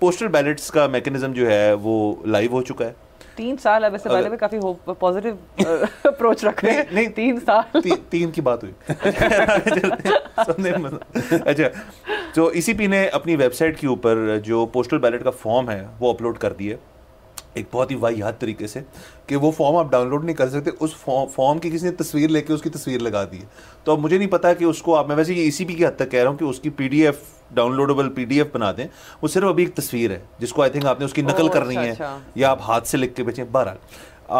Postal ballets का mechanism जो है वो लाइव हो चुका है 3 साल। अब इससे पहले भी काफी पॉजिटिव अप्रोच रख रहे हैं। नहीं 3 साल 3 की बात हुई। अच्छा, तो ECP ने अपनी वेबसाइट के ऊपर जो पोस्टल बैलेट का फॉर्म है वो अपलोड कर दिए एक बहुत ही वाहियात तरीके से कि वो फॉर्म आप डाउनलोड नहीं कर सकते। उस फॉर्म की किसी ने तस्वीर लेके उसकी तस्वीर लगा दी है। तो अब मुझे नहीं पता कि उसको आप, मैं वैसे ये ECP की हद तक कह रहा हूँ कि उसकी PDF डाउनलोडेबल PDF बना दें। वो सिर्फ अभी एक तस्वीर है जिसको आई थिंक आपने उसकी नकल करनी है या आप हाथ से लिख के बेचें। बहरहाल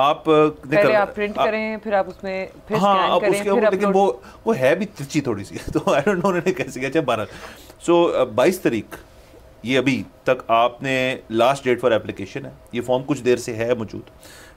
आप पहले आप प्रिंट करें फिर आप उसमें फिर स्कैन करें फिर लेकिन वो है भी तिरछी थोड़ी सी। तो आई डोंट नो उन्होंने कैसे किया। बहरहाल सो 22 तारीख ये अभी तक आपने लास्ट डेट फॉर एप्लीकेशन है। ये फॉर्म कुछ देर से है मौजूद।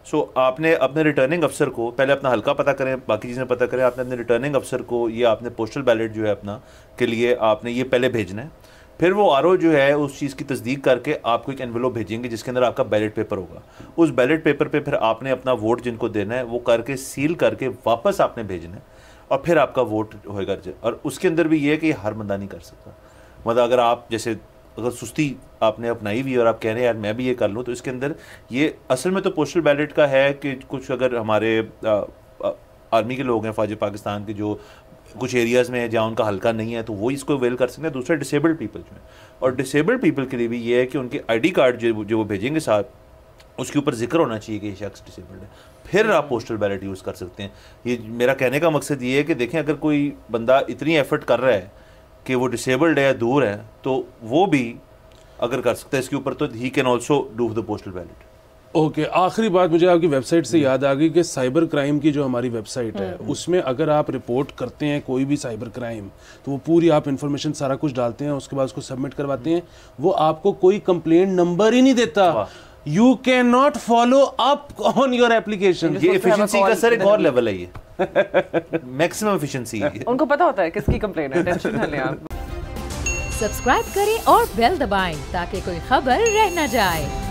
सो आपने अपने रिटर्निंग अफसर को पहले अपना हल्का पता करें, बाकी चीज़ें पता करें। आपने अपने रिटर्निंग अफसर को ये आपने पोस्टल बैलेट जो है अपना के लिए आपने ये पहले भेजना है। फिर वो RO जो है उस चीज़ की तस्दीक करके आपको एक एनवेलोप भेजेंगे जिसके अंदर आपका बैलेट पेपर होगा। उस बैलेट पेपर पे फिर आपने अपना वोट जिनको देना है वो करके सील करके वापस आपने भेजना है और फिर आपका वोट होएगा। और उसके अंदर भी ये है कि हर बंदा नहीं कर सकता। मतलब अगर आप जैसे अगर सुस्ती आपने अपनाई हुई और आप कह रहे हैं यार मैं भी ये कर लूँ, तो इसके अंदर ये असल में तो पोस्टल बैलेट का है कि कुछ अगर हमारे आर्मी के लोग हैं फौज पाकिस्तान के जो कुछ एरियाज़ में है जहाँ उनका हल्का नहीं है तो वो इसको अवेल कर सकते हैं। दूसरा डिसेबल्ड पीपल जो है, और डिसेबल्ड पीपल के लिए भी ये है कि उनके ID कार्ड जो वो भेजेंगे साथ उसके ऊपर जिक्र होना चाहिए कि ये शख्स डिसेबल्ड है। फिर आप पोस्टल बैलेट यूज़ कर सकते हैं। ये मेरा कहने का मकसद ये है कि देखें अगर कोई बंदा इतनी एफर्ट कर रहा है कि वो डिसेबल्ड है या दूर है तो वो भी अगर कर सकता है इसके ऊपर तो he can also do the postal ballot. Okay, आखिरी बात मुझे आपकी वेबसाइट से याद आ गई कि साइबर क्राइम की जो हमारी वेबसाइट है उसमें अगर आप रिपोर्ट करते हैं कोई भी साइबर क्राइम तो वो पूरी आप इंफॉर्मेशन सारा कुछ डालते हैं, उसके बाद उसको सबमिट करवाते हैं, वो आपको कोई कंप्लेंट नंबर ही नहीं देता। You can not follow up on your application. ये एफिशिएंसी का सर एक और लेवल है, ये मैक्सिमम एफिशिएंसी है। उनको पता होता है किसकी कंप्लेंट है, टेंशन ना लें आप। सब्सक्राइब करें और बेल दबाएं ताकि कोई खबर रह न जाए।